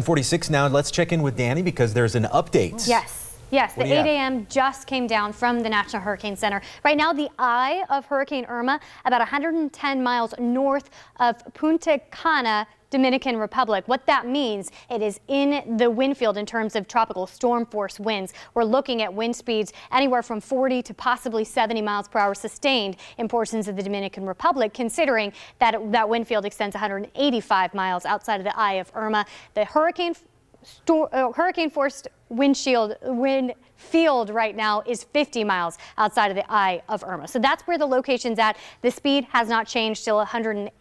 46 now. Let's check in with Danny because there's an update. Yes, the 8 a.m. just came down from the National Hurricane Center. Right now, the eye of Hurricane Irma, about 110 miles north of Punta Cana, Dominican Republic. What that means, it is in the wind field in terms of tropical storm force winds. We're looking at wind speeds anywhere from 40 to possibly 70 miles per hour sustained in portions of the Dominican Republic, considering that that wind field extends 185 miles outside of the eye of Irma. The hurricane forced wind field right now is 50 miles outside of the eye of Irma. So that's where the location's at. The speed has not changed, still 180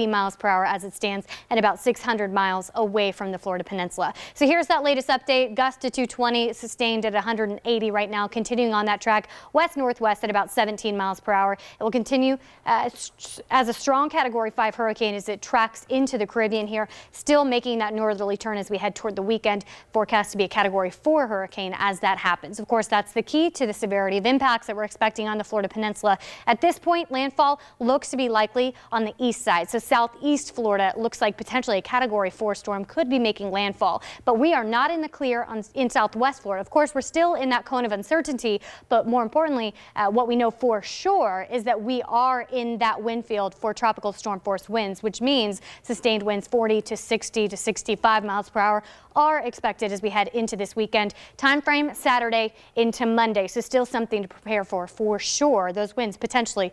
miles per hour as it stands, and about 600 miles away from the Florida Peninsula. So here's that latest update. Gust to 220, sustained at 180 right now, continuing on that track west-northwest at about 17 miles per hour. It will continue as a strong Category 5 hurricane as it tracks into the Caribbean here, still making that northerly turn as we head toward the weekend. Forecast to be a Category 4 hurricane as that happens. Of course, that's the key to the severity of impacts that we're expecting on the Florida Peninsula. At this point, landfall looks to be likely on the east side. So southeast Florida looks like potentially a Category 4 storm could be making landfall, but we are not in the clear in southwest Florida. Of course, we're still in that cone of uncertainty, but more importantly, what we know for sure is that we are in that wind field for tropical storm force winds, which means sustained winds 40 to 60 to 65 miles per hour are expected as we head into this weekend. Time frame Saturday into Monday, so still something to prepare for sure. Those winds potentially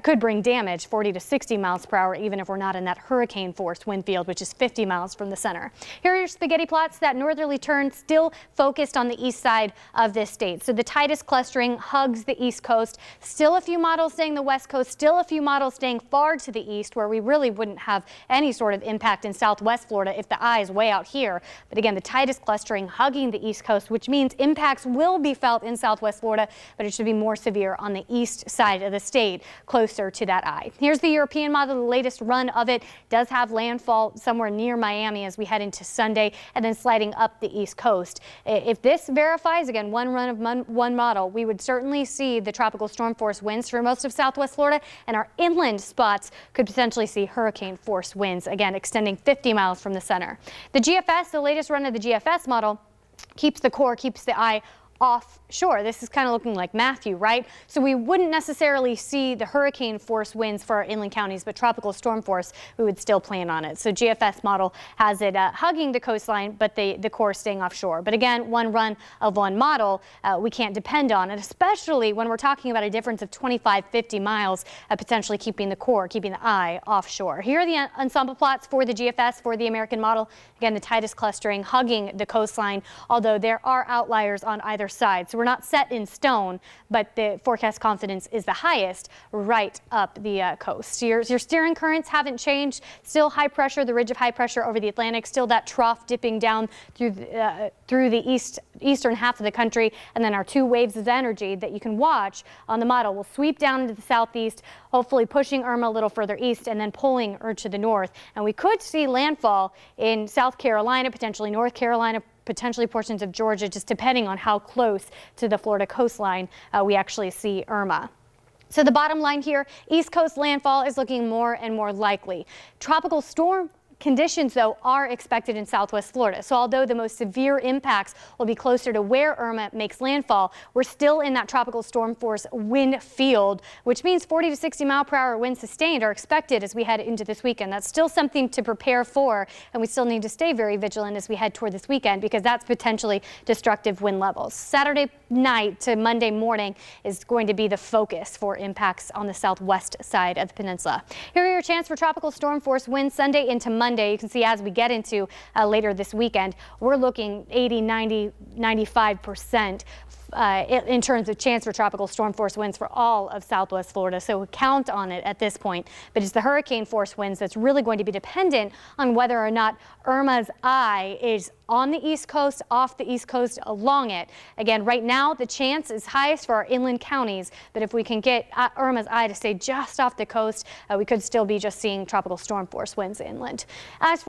could bring damage 40 to 60 miles per hour, even if we're not in that hurricane force wind field, which is 50 miles from the center. Here are your spaghetti plots. That northerly turn still focused on the east side of this state. So the tightest clustering hugs the east coast. Still a few models staying the west coast. Still a few models staying far to the east, where we really wouldn't have any sort of impact in southwest Florida if the eye is way out here. But again, the tightest clustering hugging the east coast, which means impacts will be felt in southwest Florida, but it should be more severe on the east side of the state, closer to that eye. Here's the European model. The latest run of it does have landfall somewhere near Miami as we head into Sunday, and then sliding up the east coast. If this verifies, again, one run of one model, we would certainly see the tropical storm force winds for most of southwest Florida, and our inland spots could potentially see hurricane force winds, again, extending 50 miles from the center. The GFS, the latest run of the GFS model, keeps the core, keeps the eye offshore. This is kind of looking like Matthew, right? So we wouldn't necessarily see the hurricane force winds for our inland counties, but tropical storm force, we would still plan on it. So GFS model has it hugging the coastline, but the core staying offshore. But again, one run of one model, we can't depend on it, especially when we're talking about a difference of 25-50 miles, potentially keeping the core, keeping the eye offshore. Here are the ensemble plots for the GFS, for the American model. Again, the tightest clustering hugging the coastline, although there are outliers on either side. So we're not set in stone, but the forecast confidence is the highest right up the coast. Your steering currents haven't changed. Still high pressure, the ridge of high pressure over the Atlantic, still that trough dipping down through the eastern half of the country, and then our two waves of energy that you can watch on the model will sweep down into the southeast, hopefully pushing Irma a little further east and then pulling her to the north. And we could see landfall in South Carolina, potentially North Carolina, potentially portions of Georgia, just depending on how close to the Florida coastline we actually see Irma. So the bottom line here, East Coast landfall is looking more and more likely. Tropical storm conditions, though, are expected in southwest Florida. So although the most severe impacts will be closer to where Irma makes landfall, we're still in that tropical storm force wind field, which means 40 to 60 mile per hour winds sustained are expected as we head into this weekend. That's still something to prepare for, and we still need to stay very vigilant as we head toward this weekend, because that's potentially destructive wind levels. Saturday night to Monday morning is going to be the focus for impacts on the southwest side of the peninsula. Here are your chance for tropical storm force winds Sunday into Monday. You can see as we get into later this weekend, we're looking 80, 90, 95% in terms of chance for tropical storm force winds for all of southwest Florida. So count on it at this point. But it's the hurricane force winds that's really going to be dependent on whether or not Irma's eye is on the east coast, off the east coast, along it. Again, right now the chance is highest for our inland counties, but if we can get Irma's eye to stay just off the coast, we could still be just seeing tropical storm force winds inland. As